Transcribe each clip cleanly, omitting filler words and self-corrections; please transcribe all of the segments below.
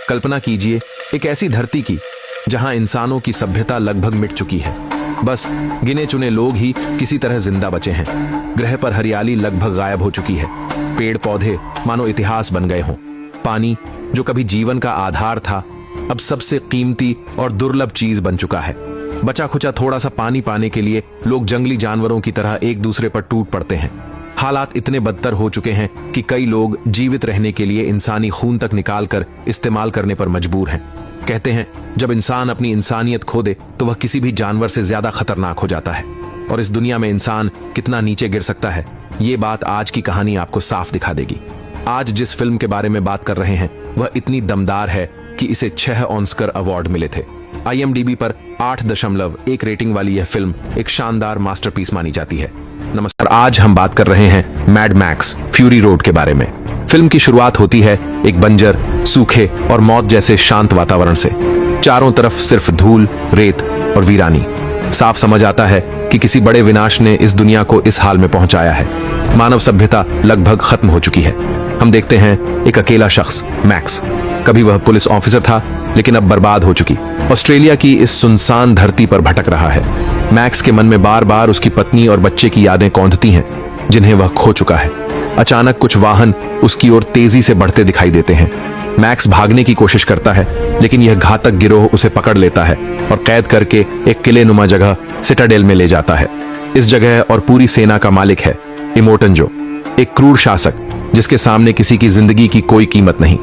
कल्पना कीजिए एक ऐसी धरती की जहां इंसानों की सभ्यता लगभग मिट चुकी है। बस गिने चुने लोग ही किसी तरह जिंदा बचे हैं। ग्रह पर हरियाली लगभग गायब हो चुकी है। पेड़ पौधे मानो इतिहास बन गए हों। पानी जो कभी जीवन का आधार था, अब सबसे कीमती और दुर्लभ चीज बन चुका है। बचा खुचा थोड़ा सा पानी पाने के लिए लोग जंगली जानवरों की तरह एक दूसरे पर टूट पड़ते हैं। हालात इतने बदतर हो चुके हैं कि कई लोग जीवित रहने के लिए इंसानी खून तक निकालकर इस्तेमाल करने पर मजबूर हैं। कहते हैं जब इंसान अपनी इंसानियत खो दे तो वह किसी भी जानवर से ज्यादा खतरनाक हो जाता है। और इस दुनिया में इंसान कितना नीचे गिर सकता है, ये बात आज की कहानी आपको साफ दिखा देगी। आज जिस फिल्म के बारे में बात कर रहे हैं वह इतनी दमदार है कि इसे 6 ऑस्कर अवार्ड मिले थे। IMDb पर 8.1 रेटिंग वाली यह फिल्म एक शानदार मास्टरपीस मानी जाती है। नमस्कार, आज हम बात कर रहे हैं मैड मैक्स फ्यूरी रोड के बारे में। फिल्म की शुरुआत होती है एक बंजर, सूखे और मौत जैसे शांत वातावरण से। चारों तरफ सिर्फ धूल, रेत और वीरानी। साफ समझ आता है कि किसी बड़े विनाश ने इस दुनिया को इस हाल में पहुंचाया है। मानव सभ्यता लगभग खत्म हो चुकी है। हम देखते हैं एक अकेला शख्स, मैक्स। कभी वह पुलिस ऑफिसर था, लेकिन अब बर्बाद हो चुकी ऑस्ट्रेलिया की इस सुनसान धरती पर भटक रहा है। मैक्स के मन में बार बार उसकी पत्नी और बच्चे की यादें कौंधती हैं, जिन्हें वह खो चुका है। अचानक कुछ वाहन उसकी ओर तेजी से बढ़ते दिखाई देते हैं। मैक्स भागने की कोशिश करता है, लेकिन यह घातक गिरोह उसे पकड़ लेता है और कैद करके एक किले नुमा जगह सिटाडेल में ले जाता है। इस जगह और पूरी सेना का मालिक है इमोटन जो, एक क्रूर शासक जिसके सामने किसी की जिंदगी की कोई कीमत नहीं।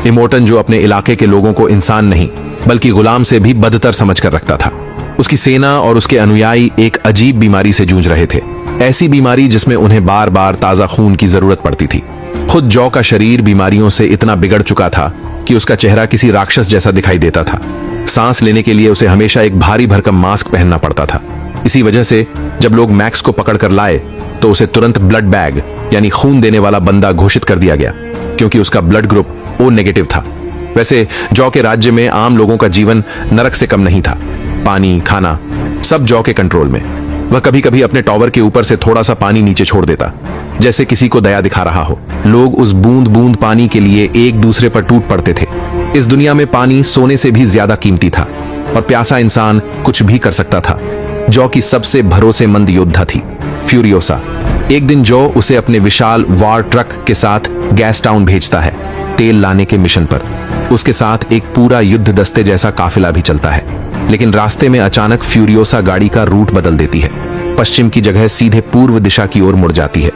इमोटन जो अपने इलाके के लोगों को इंसान नहीं बल्कि गुलाम से भी बदतर समझकर रखता था। उसकी सेना और उसके अनुयायी एक अजीब बीमारी से जूझ रहे थे, ऐसी बीमारी जिसमें उन्हें बार बार ताजा खून की जरूरत पड़ती थी। खुद जॉ का शरीर बीमारियों से इतना बिगड़ चुका था कि उसका चेहरा किसी राक्षस जैसा दिखाई देता था। सांस लेने के लिए उसे हमेशा एक भारी भरकम मास्क पहनना पड़ता था। इसी वजह से जब लोग मैक्स को पकड़कर लाए तो उसे तुरंत ब्लड बैग यानी खून देने वाला बंदा घोषित कर दिया गया, क्योंकि उसका ब्लड ग्रुप O नेगेटिव था। वैसे जॉ के राज्य में आम लोगों का जीवन नरक से कम नहीं था। पानी, खाना सब जॉ के कंट्रोल में। वह कभी कभी अपने टॉवर के ऊपर से थोड़ा सा पानी नीचे छोड़ देता, जैसे किसी को दया दिखा रहा हो। लोग उस बूंद बूंद पानी के लिए एक दूसरे पर टूट पड़ते थे। इस दुनिया में पानी सोने से भी ज्यादा कीमती था और प्यासा इंसान कुछ भी कर सकता था। जॉ की सबसे भरोसेमंद योद्धा थी फ्यूरियोसा। एक दिन जॉ उसे अपने विशाल वार ट्रक के साथ गैस टाउन भेजता है, तेल लाने के मिशन पर। उसके साथ एक पूरा युद्ध दस्ते जैसा काफिला भी चलता है। लेकिन रास्ते में अचानक फ्यूरियोसा गाड़ी का रूट बदल देती है। पश्चिम की जगह सीधे पूर्व दिशा की ओर मुड़ जाती है।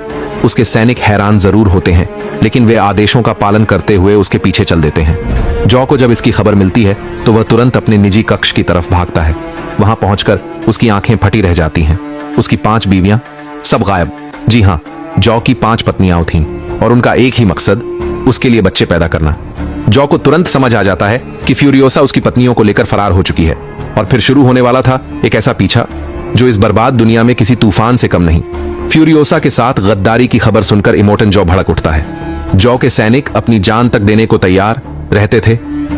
उसके सैनिक हैरान जरूर होते हैं, लेकिन वे आदेशों का पालन करते हुए उसके पीछे चल देते हैं। जॉ को जब इसकी खबर मिलती है तो वह तुरंत अपने निजी कक्ष की तरफ भागता है। वहां पहुंचकर उसकी आंखें फटी रह जाती हैं। उसकी 5 बीवियां सब गायब। जी हाँ, जॉ की 5 पत्नियां थीं और उनका एक ही मकसद उसके लिए बच्चे पैदा करना। जॉ को तुरंत समझ आ जाता है कि फ्यूरियोसा उसकी पत्नियों को लेकर फरार हो चुकी है और फिर शुरू होने वाला था एक ऐसा पीछा जो इस बर्बाद दुनिया में किसी तूफान से कम नहीं। फ्यूरियोसा के साथ गद्दारी की खबर सुनकर इमोटन जॉ भड़क उठता है। जॉ के सैनिक अपनी जान तक देने को तैयार रहते थे।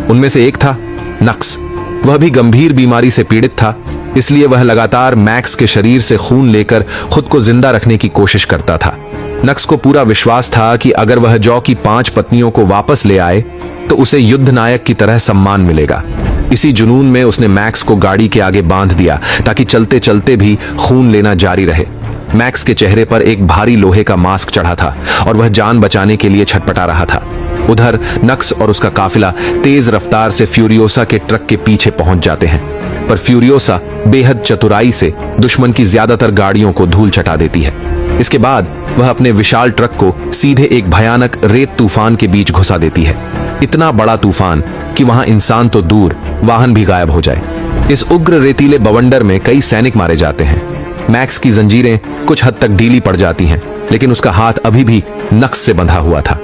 उनमें से एक था नक्स। वह भी गंभीर बीमारी से पीड़ित था, इसलिए वह लगातार मैक्स के शरीर से खून लेकर खुद को जिंदा रखने की कोशिश करता था। नक्स को पूरा विश्वास था कि अगर वह जॉ की 5 पत्नियों को वापस ले आए तो उसे युद्ध नायक की तरह सम्मान मिलेगा। इसी जुनून में उसने मैक्स को गाड़ी के आगे बांध दिया ताकि चलते चलते भी खून लेना जारी रहे। मैक्स के चेहरे पर एक भारी लोहे का मास्क चढ़ा था और वह जान बचाने के लिए छटपटा रहा था। उधर नक्स और उसका काफिला तेज रफ्तार से फ्यूरियोसा के ट्रक के पीछे पहुंच जाते हैं, पर फ्यूरियोसा बेहद चतुराई से दुश्मन की ज्यादातर गाड़ियों को धूल चटा देती है। इसके बाद वह अपने विशाल ट्रक को सीधे एक भयानक रेत तूफान के बीच घुसा देती है। इतना बड़ा तूफान कि वहां इंसान तो दूर, वाहन भी गायब हो जाए। इस उग्र रेतीले बवंडर में कई सैनिक मारे जाते हैं। मैक्स की जंजीरें कुछ हद तक ढीली पड़ जाती हैं, लेकिन उसका हाथ अभी भी नक्स से बंधा हुआ था।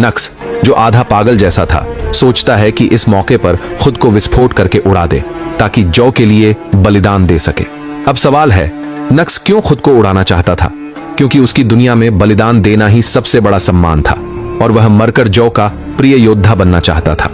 नक्स, जो आधा पागल जैसा था, सोचता है कि इस मौके पर खुद को विस्फोट करके उड़ा दे ताकि जॉ के लिए बलिदान दे सके। अब सवाल है, नक्स क्यों खुद को उड़ाना चाहता था? क्योंकि उसकी दुनिया में बलिदान देना ही सबसे बड़ा सम्मान था और वह मरकर जॉ का प्रिय योद्धा बनना चाहता था।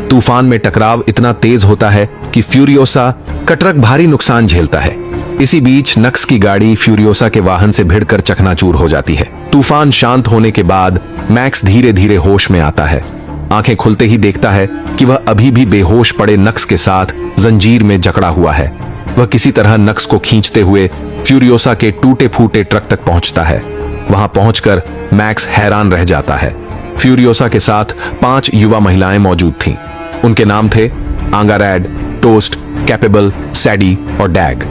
तूफान में टकराव इतना तेज होता है कि फ्यूरियोसा का ट्रक भारी नुकसान झेलता है। इसी बीच नक्स की गाड़ी फ्यूरियोसा के वाहन से भिड़कर चकनाचूर हो जाती है। तूफान शांत होने के बाद मैक्स धीरे धीरे होश में आता है। आंखें खुलते ही देखता है कि वह अभी भी बेहोश पड़े नक्स के साथ जंजीर में जकड़ा हुआ है। वह किसी तरह नक्स को खींचते हुए फ्यूरियोसा के टूटे फूटे ट्रक तक पहुंचता है। वहां पहुंचकर मैक्स हैरान रह जाता है। फ्यूरियोसा के साथ 5 युवा महिलाएं मौजूद थीं। उनके नाम थे आंगारैड, टोस्ट, कैपेबल, सैडी और डैग।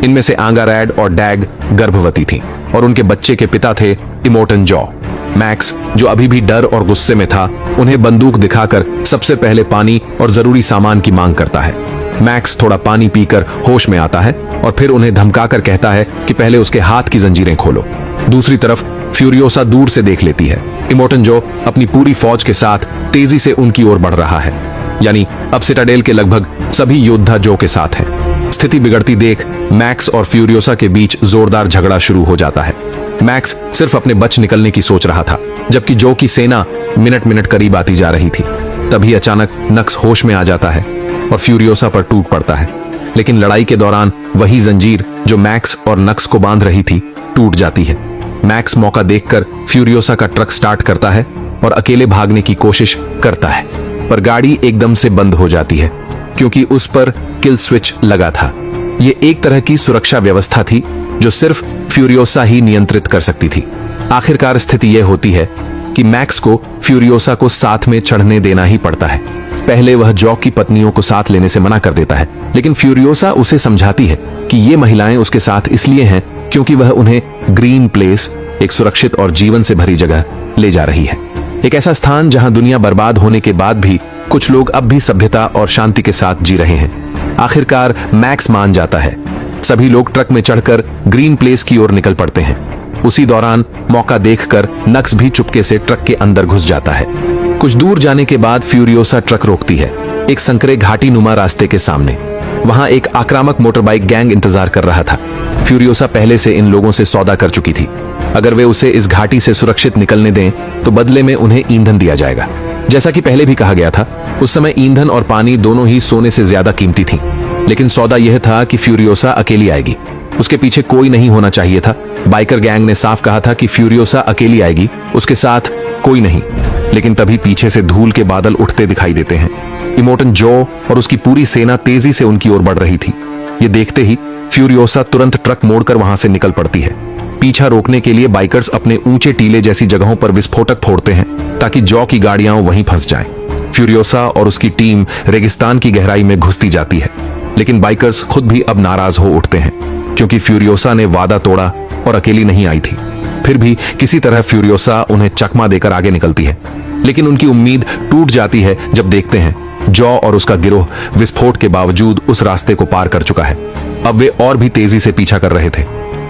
इनमें से आंगारैड और डैग गर्भवती थीं और उनके बच्चे के पिता थे इमोटन जॉ। मैक्स, जो अभी भी डर और गुस्से में था, उन्हें बंदूक दिखाकर सबसे पहले पानी और जरूरी सामान की मांग करता है। मैक्स थोड़ा पानी पीकर होश में आता है और फिर उन्हें धमकाकर कहता है कि पहले उसके हाथ की जंजीरें खोलो। दूसरी तरफ फ्यूरियोसा दूर से देख लेती है। इमोटन जो अपनी पूरी फौज के साथ तेजी से उनकी ओर बढ़ रहा है, यानी अब सिटाडेल के लगभग सभी योद्धा जो के साथ हैं। स्थिति बिगड़ती देख मैक्स और फ्यूरियोसा के बीच जोरदार झगड़ा शुरू हो जाता है। मैक्स सिर्फ अपने बच निकलने की सोच रहा था, जबकि जो की सेना मिनट मिनट करीब आती जा रही थी। तभी अचानक नक्स होश में आ जाता है और फ्यूरियोसा पर टूट पड़ता है। लेकिन लड़ाई के दौरान वही जंजीर जो मैक्स और नक्स को बांध रही थी टूट जाती है। मैक्स मौका देखकर फ्यूरियोसा का ट्रक स्टार्ट करता है और अकेले भागने की कोशिश करता है, पर गाड़ी एकदम से बंद हो जाती है क्योंकि उस पर किल स्विच लगा था। ये एक तरह की सुरक्षा व्यवस्था थी जो सिर्फ फ्यूरियोसा ही नियंत्रित कर सकती थी। आखिरकार स्थिति यह होती है कि मैक्स को फ्यूरियोसा को साथ में चढ़ने देना ही पड़ता है। पहले वह जॉ की पत्नियों को साथ लेने से मना कर देता है, लेकिन फ्यूरियोसा उसे समझाती है कि ये महिलाएं उसके साथ इसलिए हैं क्योंकि वह उन्हें ग्रीन प्लेस, एक सुरक्षित और जीवन से भरी जगह ले जा रही है। एक ऐसा स्थान जहां दुनिया बर्बाद होने के बाद भी कुछ लोग अब भी सभ्यता और शांति के साथ जी रहे हैं। आखिरकार मैक्स मान जाता है। सभी लोग ट्रक में चढ़कर ग्रीन प्लेस की ओर निकल पड़ते हैं। उसी दौरान मौका देखकर नक्स भी चुपके से ट्रक के अंदर घुस जाता है। कुछ दूर जाने के बाद फ्यूरियोसा ट्रक रोकती है, एक संकरे घाटी नुमा रास्ते के सामने। वहां एक आक्रामक मोटरबाइक गैंग इंतजार कर रहा था। फ्यूरियोसा पहले से इन लोगों से सौदा कर चुकी थी। अगर वे उसे इस घाटी से सुरक्षित निकलने दें तो बदले में उन्हें ईंधन दिया जाएगा। जैसा कि पहले भी कहा गया था, उस समय ईंधन और पानी दोनों ही सोने से ज्यादा कीमती थी। लेकिन सौदा यह था कि फ्यूरियोसा अकेली आएगी, उसके पीछे कोई नहीं होना चाहिए था। बाइकर गैंग ने साफ कहा था कि फ्यूरियोसा अकेली आएगी, उसके साथ कोई नहीं। लेकिन तभी पीछे से धूल के बादल उठते दिखाई देते हैं। इमोटन जो और उसकी पूरी सेना तेजी से उनकी ओर बढ़ रही थी। ये देखते ही फ्यूरियोसा तुरंत ट्रक मोड़कर वहां से निकल पड़ती है। पीछा रोकने के लिए बाइकर्स अपने ऊंचे टीले जैसी जगहों पर विस्फोटक फोड़ते हैं ताकि जॉ की गाड़ियां वहीं फंस जाएं। फ्यूरियोसा और उसकी टीम रेगिस्तान की गहराई में घुसती जाती है, लेकिन बाइकर्स खुद भी अब नाराज हो उठते हैं क्योंकि फ्यूरियोसा ने वादा तोड़ा और अकेली नहीं आई थी। फिर भी किसी तरह फ्यूरियोसा उन्हें चकमा देकर आगे निकलती है, लेकिन उनकी उम्मीद टूट जाती है जब देखते हैं जॉ और उसका गिरोह विस्फोट के बावजूद उस रास्ते को पार कर चुका है। अब वे और भी तेजी से पीछा कर रहे थे।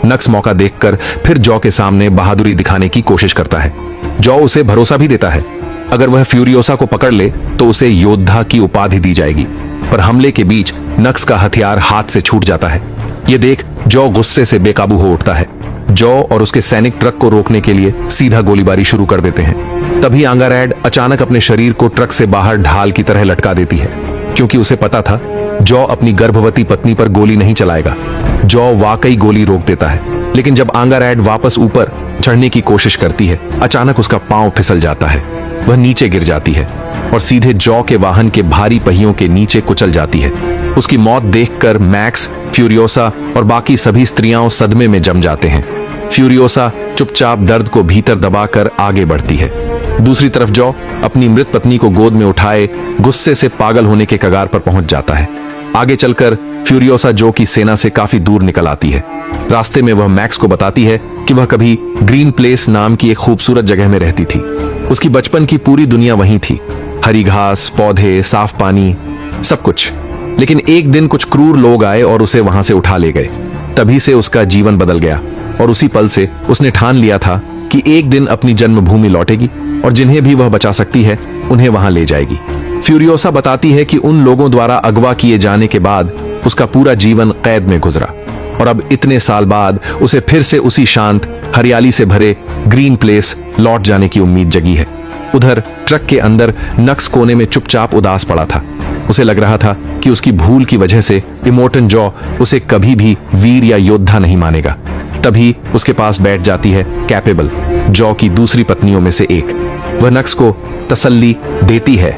नक्स मौका देखकर फिर जॉ के सामने बहादुरी दिखाने की कोशिश करता है। जॉ उसे भरोसा भी देता है, अगर वह फ्यूरियोसा को पकड़ ले तो उसे योद्धा की उपाधि दी जाएगी। पर हमले के बीच नक्स का हथियार हाथ से छूट जाता है। यह देख जॉ गुस्से से बेकाबू हो उठता है। जॉ और उसके सैनिक ट्रक को रोकने के लिए सीधा गोलीबारी शुरू कर देते हैं। तभी आंगारैड अचानक अपने शरीर को ट्रक से बाहर ढाल की तरह लटका देती है, क्योंकि उसे पता था जॉ अपनी गर्भवती पत्नी पर गोली नहीं चलाएगा। जॉ वाकई गोली रोक देता है, लेकिन जब आंगारैड वापस ऊपर चढ़ने की कोशिश करती है, अचानक उसका पांव फिसल जाता है। वह नीचे गिर जाती है और सीधे जॉ के वाहन के भारी पहियों के नीचे कुचल जाती है। उसकी मौत देखकर मैक्स, फ्यूरियोसा और बाकी सभी स्त्रियां सदमे में जम जाते हैं। फ्यूरियोसा चुपचाप दर्द को भीतर दबाकर आगे बढ़ती है। दूसरी तरफ जॉ अपनी मृत पत्नी को गोद में उठाए गुस्से से पागल होने के कगार पर पहुंच जाता है। आगे चलकर फ्यूरियोसा जॉ की सेना से काफी दूर निकल आती है। रास्ते में वह मैक्स को बताती है कि वह कभी ग्रीन प्लेस नाम की एक खूबसूरत जगह में रहती थी। उसकी बचपन की पूरी दुनिया वहीं थी, हरी घास, पौधे, साफ पानी, सब कुछ। लेकिन एक दिन कुछ क्रूर लोग आए और उसे वहां से उठा ले गए। तभी से उसका जीवन बदल गया और उसी पल से उसने ठान लिया था कि एक दिन अपनी जन्मभूमि लौटेगी और जिन्हें भी वह बचा सकती है उन्हें वहां ले जाएगी। फ्यूरियोसा बताती है कि उन लोगों द्वारा अगवा किए जाने के बाद उसका पूरा जीवन कैद में गुजरा और अब इतने साल बाद उसे फिर से उसी शांत, हरियाली से भरे ग्रीन प्लेस लौट जाने की उम्मीद जगी है। उधर ट्रक के अंदर नक्स कोने में चुपचाप उदास पड़ा था। उसे लग रहा था कि उसकी भूल की वजह से इमोटन जॉ उसे कभी भी वीर या योद्धा नहीं मानेगा। तभी उसके पास बैठ जाती है कैपेबल। जॉ की दूसरी पत्नियों में से एक। वह नक्स को तसल्ली देती है।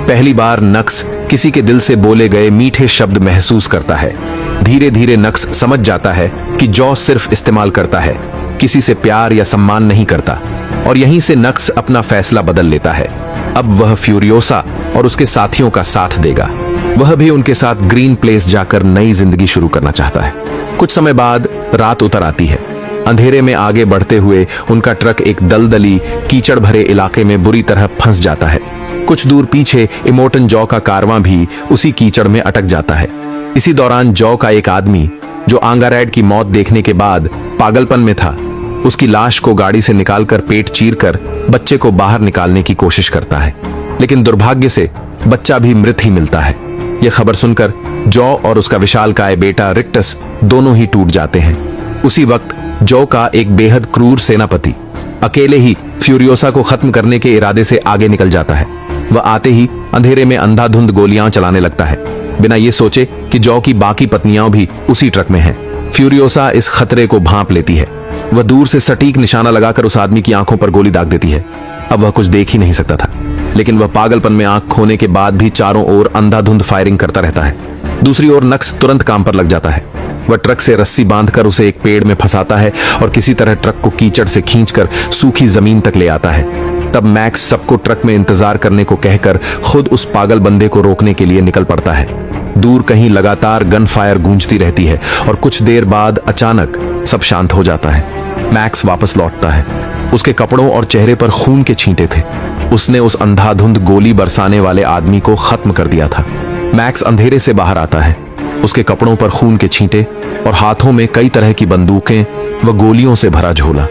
पहली बार नक्स किसी के दिल से बोले गए मीठे शब्द महसूस करता है। धीरे धीरे नक्स समझ जाता है कि जॉ सिर्फ इस्तेमाल करता है, किसी से प्यार या सम्मान नहीं करता। और यहीं से नक्स अपना फैसला बदल लेता है। अब वह फ्यूरियोसा और उसके साथियों का साथ देगा। वह भी उनके साथ ग्रीन प्लेस जाकर नई जिंदगी शुरू करना चाहता है। कुछ समय बाद रात उतर आती है। अंधेरे में आगे बढ़ते हुए उनका ट्रक एक दलदली कीचड़ भरे इलाके में बुरी तरह फंस जाता है। कुछ दूर पीछे इमोटन जॉ का कारवां भी उसी कीचड़ में अटक जाता है। इसी दौरान जॉ का एक आदमी, जो आंगारैड की मौत देखने के बाद पागलपन में था, उसकी लाश को गाड़ी से निकालकर पेट चीरकर बच्चे को बाहर निकालने की कोशिश करता है। लेकिन दुर्भाग्य से बच्चा भी मृत ही मिलता है। यह खबर सुनकर जॉ और उसका विशालकाय बेटा रिक्टस दोनों ही टूट जाते हैं। उसी वक्त जॉ का एक बेहद क्रूर सेनापति अकेले ही फ्यूरियोसा को खत्म करने के इरादे से आगे निकल जाता है। वह आते ही अंधेरे में अंधाधुंध गोलियां चलाने लगता है, बिना ये सोचे कि जॉ की बाकी पत्नियां भी उसी ट्रक में हैं। फ्यूरियोसा इस खतरे को भांप लेती है। वह दूर से सटीक निशाना लगाकर उस आदमी की आंखों पर गोली दाग देती है। अब वह कुछ देख ही नहीं सकता था, लेकिन वह पागलपन में आंख खोने के बाद भी चारों ओर अंधाधुंध फायरिंग करता रहता है। दूसरी ओर नक्स तुरंत काम पर लग जाता है। वह ट्रक से रस्सी बांधकर उसे एक पेड़ में फंसाता है और किसी तरह ट्रक को कीचड़ से खींचकर सूखी जमीन तक ले आता है। तब मैक्स सबको ट्रक में इंतजार करने को कहकर खुद उस पागल बंदे को रोकने के लिए निकल पड़ता है। दूर कहीं लगातार गन फायर गूंजती रहती है और कुछ देर बाद अचानक सब शांत हो जाता है। मैक्स वापस लौटता है। उसके कपड़ों और चेहरे पर खून के छींटे थे। उसने उस अंधाधुंध गोली बरसाने वाले आदमी को खत्म कर दिया था। मैक्स अंधेरे से बाहर आता है। उसके कपड़ों पर खून के छींटे और हाथों में कई तरह की बंदूकें व गोलियों से भरा झोला।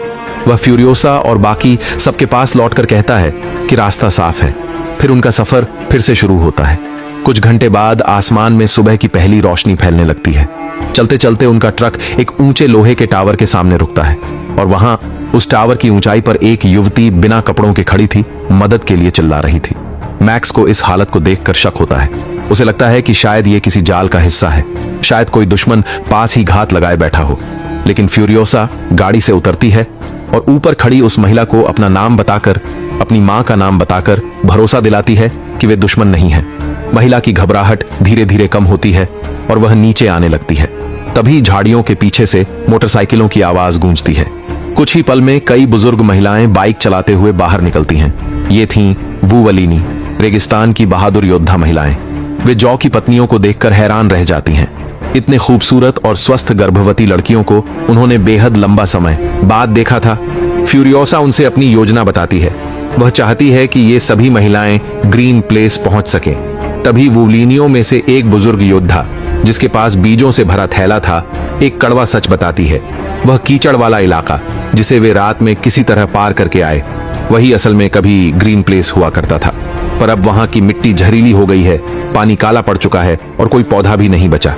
वह फ्यूरियोसा और बाकी सबके पास लौटकर कहता है कि रास्ता साफ है। फिर उनका सफर फिर से शुरू होता है। कुछ घंटे बाद आसमान में सुबह की पहली रोशनी फैलने लगती है। चलते चलते उनका ट्रक एक ऊंचे लोहे के टावर के सामने रुकता है और वहां उस टावर की ऊंचाई पर एक युवती बिना कपड़ों के खड़ी थी, मदद के लिए चिल्ला रही थी। मैक्स को इस हालत को देखकर शक होता है। उसे लगता है कि शायद ये किसी जाल का हिस्सा है, शायद कोई दुश्मन पास ही घात लगाए बैठा हो। लेकिन फ्यूरियोसा गाड़ी से उतरती है और ऊपर खड़ी उस महिला को अपना नाम बताकर, अपनी मां का नाम बताकर भरोसा दिलाती है कि वे दुश्मन नहीं है। महिला की घबराहट धीरे धीरे कम होती है और वह नीचे आने लगती है। तभी झाड़ियों के पीछे से मोटरसाइकिलों की आवाज गूंजती है। कुछ ही पल में कई बुजुर्ग महिलाएं बाइक चलाते हुए बाहर निकलती हैं। ये थीं वुवलिनी, रेगिस्तान की बहादुर योद्धा महिलाएं। वे जॉ की पत्नियों को देखकर हैरान रह जाती हैं। इतने खूबसूरत और स्वस्थ गर्भवती लड़कियों को उन्होंने बेहद लंबा समय बाद देखा था। फ्यूरियोसा उनसे अपनी योजना बताती है। वह चाहती है कि ये सभी महिलाएं ग्रीन प्लेस पहुंच सकें। तभी वुवलिनियों में से एक बुजुर्ग योद्धा, जिसके पास बीजों से भरा थैला था, एक कड़वा सच बताती है। वह कीचड़ वाला इलाका जिसे वे रात में किसी तरह पार करके आए, वही असल में कभी ग्रीन प्लेस हुआ करता था। पर अब वहां की मिट्टी जहरीली हो गई है, पानी काला पड़ चुका है और कोई पौधा भी नहीं बचा।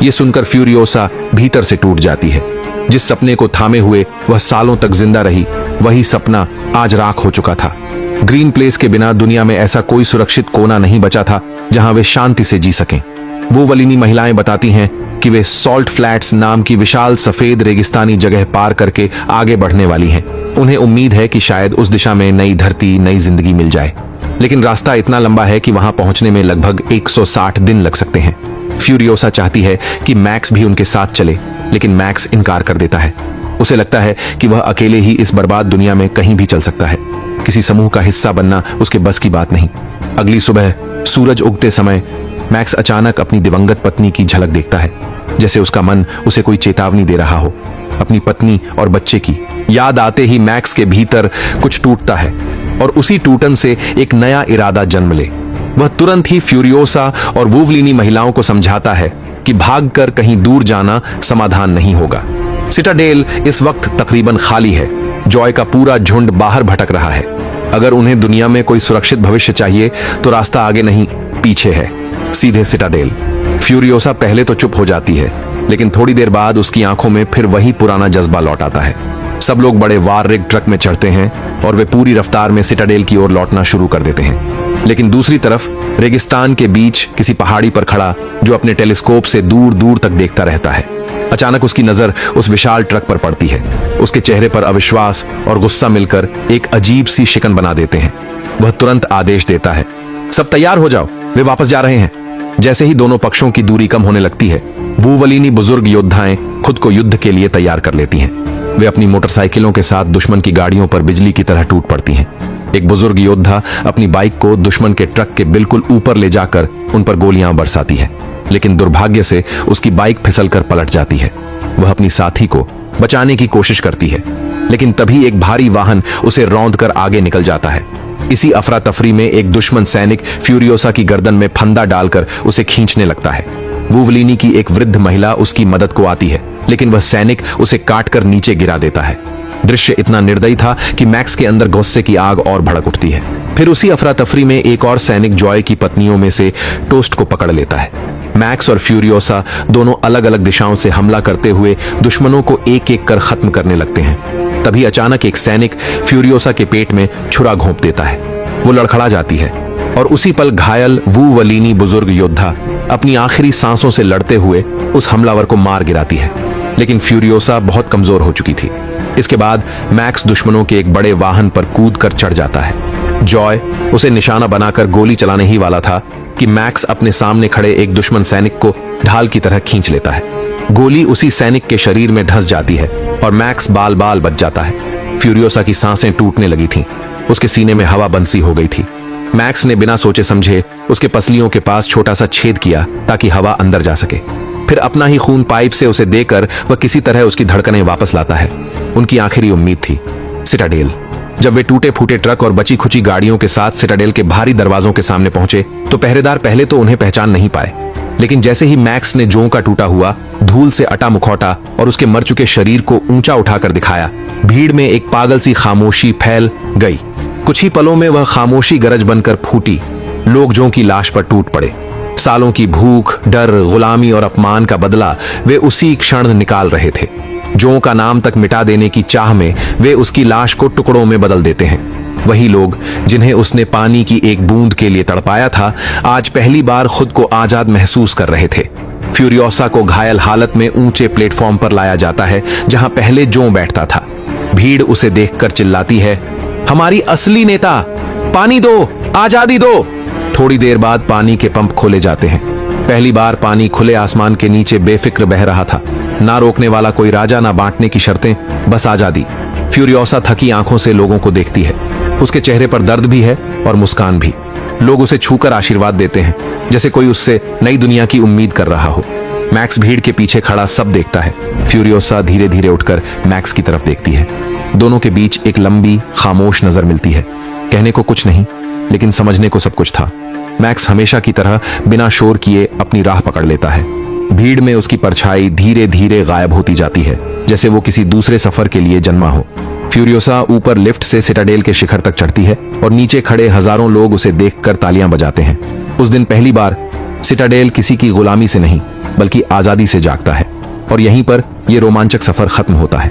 ये सुनकर फ्यूरियोसा भीतर से टूट जाती है। जिस सपने को थामे हुए वह सालों तक जिंदा रही, वही सपना आज राख हो चुका था। ग्रीन प्लेस के बिना दुनिया में ऐसा कोई सुरक्षित कोना नहीं बचा था जहां वे शांति से जी सकें। वो वलिनी महिलाएं बताती हैं कि वे सॉल्ट फ्लैट्स नाम की विशाल सफेद रेगिस्तानी जगह पार करके आगे बढ़ने वाली हैं। उन्हें उम्मीद है कि शायद उस दिशा में नई धरती, नई जिंदगी मिल जाए। लेकिन रास्ता इतना लंबा है कि वहां पहुंचने में लगभग 160 दिन लग सकते हैं। फ्यूरियोसा चाहती है कि मैक्स भी उनके साथ चले, लेकिन मैक्स इनकार कर देता है। उसे लगता है कि वह अकेले ही इस बर्बाद दुनिया में कहीं भी चल सकता है। किसी समूह का हिस्सा बनना उसके बस की बात नहीं। अगली सुबह सूरज उगते समय मैक्स अचानक अपनी दिवंगत पत्नी की झलक देखता है, जैसे उसका मन उसे कोई चेतावनी दे रहा हो। अपनी पत्नी और बच्चे की याद आते ही मैक्स के भीतर कुछ टूटता है और उसी टूटन से एक नया इरादा जन्म ले। वह तुरंत ही फ्यूरियोसा और वुवलिनी महिलाओं को समझाता है कि भागकर कहीं दूर जाना समाधान नहीं होगा। सिटाडेल इस वक्त तकरीबन खाली है। जॉय का पूरा झुंड बाहर भटक रहा है। अगर उन्हें दुनिया में कोई सुरक्षित भविष्य चाहिए तो रास्ता आगे नहीं, पीछे है, सीधे सिटाडेल। फ्यूरियोसा पहले तो चुप हो जाती है, लेकिन थोड़ी देर बाद उसकी आंखों में फिर वही पुराना जज्बा लौट आता है। सब लोग बड़े वार रिग ट्रक में चढ़ते हैं और वे पूरी रफ्तार में सिटाडेल की ओर लौटना शुरू कर देते हैं। लेकिन दूसरी तरफ रेगिस्तान के बीच किसी पहाड़ी पर खड़ा जो अपने टेलीस्कोप से दूर दूर तक देखता रहता है, अचानक उसकी नजर उस विशाल ट्रक पर पड़ती है। उसके चेहरे पर अविश्वास और गुस्सा मिलकर एक अजीब सी शिकन बना देते हैं। वह तुरंत आदेश देता है, सब तैयार हो जाओ, वे वापस जा रहे हैं। जैसे ही दोनों पक्षों की दूरी कम होने लगती है, वूवलीनी बुजुर्ग योद्धाएं खुद को युद्ध के लिए तैयार कर लेती हैं। वे अपनी मोटरसाइकिलों के साथ दुश्मन की गाड़ियों पर बिजली की तरह टूट पड़ती हैं। एक बुजुर्ग योद्धा अपनी बाइक को दुश्मन के ट्रक के बिल्कुल ऊपर ले जाकर उन पर गोलियां बरसाती है, लेकिन दुर्भाग्य से उसकी बाइक फिसलकर पलट जाती है। वह अपनी साथी को बचाने की कोशिश करती है, लेकिन तभी एक भारी वाहन उसे रौंदकर आगे निकल जाता है। इसी अफरा तफरी में एक दुश्मन सैनिक फ्यूरियोसा की गर्दन में फंदा डालकर उसे खींचने लगता है। वूवलीनी की एक वृद्ध महिला उसकी मदद को आती है, लेकिन वह सैनिक उसे काटकर नीचे गिरा देता है। दृश्य इतना निर्दयी था कि मैक्स के अंदर गुस्से की आग और भड़क उठती है। फिर उसी अफरा तफरी में एक और सैनिक जॉय की पत्नियों में से टोस्ट को पकड़ लेता है। मैक्स और फ्यूरियोसा दोनों अलग अलग दिशाओं से हमला करते हुए दुश्मनों को एक एक कर खत्म करने लगते हैं। तभी अचानक एक सैनिक फ्यूरियोसा के पेट में छुरा घोंप देता है। वो लड़खड़ा जाती है और उसी पल घायल वूवलीनी बुजुर्ग योद्धा अपनी आखिरी सांसों से लड़ते हुए उस हमलावर को मार गिराती है। लेकिन फ्यूरियोसा बहुत कमजोर हो चुकी थी। इसके बाद मैक्स दुश्मनों के एक बड़े वाहन पर कूदकर चढ़ जाता है। जॉय उसे निशाना बनाकर गोली चलाने ही वाला था कि मैक्स अपने सामने खड़े एक दुश्मन सैनिक को ढाल की तरह खींच लेता है। गोली उसी सैनिक के शरीर में धंस जाती है और मैक्स बाल बाल बच जाता है। फ्यूरियोसा की सांसें टूटने लगी थीं। उसके सीने में हवा बंसी हो गई थी। मैक्स ने बिना सोचे समझे उसके पसलियों के पास छोटा सा छेद किया ताकि हवा अंदर जा सके। फिर अपना ही खून पाइप से उसे देकर वह किसी तरह उसकी धड़कनें वापस लाता है। उनकी आखिरी उम्मीद थी सिटाडेल। जब वे टूटे फूटे ट्रक और बची खुची गाड़ियों के साथ सिटाडेल के भारी दरवाजों के सामने पहुंचे तो पहरेदार पहले तो उन्हें पहचान नहीं पाए, लेकिन जैसे ही मैक्स ने जो का टूटा हुआ, धूल से अटा मुखौटा और उसके मर चुके शरीर को ऊंचा उठाकर दिखाया, भीड़ में एक पागल सी खामोशी फैल गई। कुछ ही पलों में वह खामोशी गरज बनकर फूटी। लोग जो की लाश पर टूट पड़े। सालों की भूख, डर, गुलामी और अपमान का बदला वे उसी क्षण निकाल रहे थे। जो का नाम तक मिटा देने की चाह में वे उसकी लाश को टुकड़ों में बदल देते हैं। वही लोग जिन्हें उसने पानी की एक बूंद के लिए तड़पाया था, आज पहली बार खुद को आजाद महसूस कर रहे थे। फ्यूरियोसा को घायल हालत में ऊंचे प्लेटफॉर्म पर लाया जाता है जहां पहले जो बैठता था। भीड़ उसे देखकर चिल्लाती है, हमारी असली नेता, पानी दो, आजादी दो। थोड़ी देर बाद पानी के पंप खोले जाते हैं। पहली बार पानी खुले आसमान के नीचे बेफिक्र बह रहा था। ना रोकने वाला कोई राजा, ना बांटने की शर्तें, बस आजादी। फ्यूरियोसा थकी आंखों से लोगों को देखती है। उसके चेहरे पर दर्द भी है और मुस्कान भी। लोग उसे छूकर आशीर्वाद देते हैं, जैसे कोई उससे नई दुनिया की उम्मीद कर रहा हो। मैक्स भीड़ के पीछे खड़ा सब देखता है। फ्यूरियोसा धीरे धीरे उठकर मैक्स की तरफ देखती है। दोनों के बीच एक लंबी खामोश नजर मिलती है। कहने को कुछ नहीं, लेकिन समझने को सब कुछ था। मैक्स हमेशा की तरह बिना शोर किए अपनी राह पकड़ लेता है। भीड़ में उसकी परछाई धीरे धीरे गायब होती जाती है, जैसे वो किसी दूसरे सफर के लिए जन्मा हो। फ्यूरियोसा ऊपर लिफ्ट से सिटाडेल के शिखर तक चढ़ती है और नीचे खड़े हजारों लोग उसे देखकर तालियां बजाते हैं। उस दिन पहली बार सिटाडेल किसी की गुलामी से नहीं, बल्कि आजादी से जागता है। और यहीं पर यह रोमांचक सफर खत्म होता है।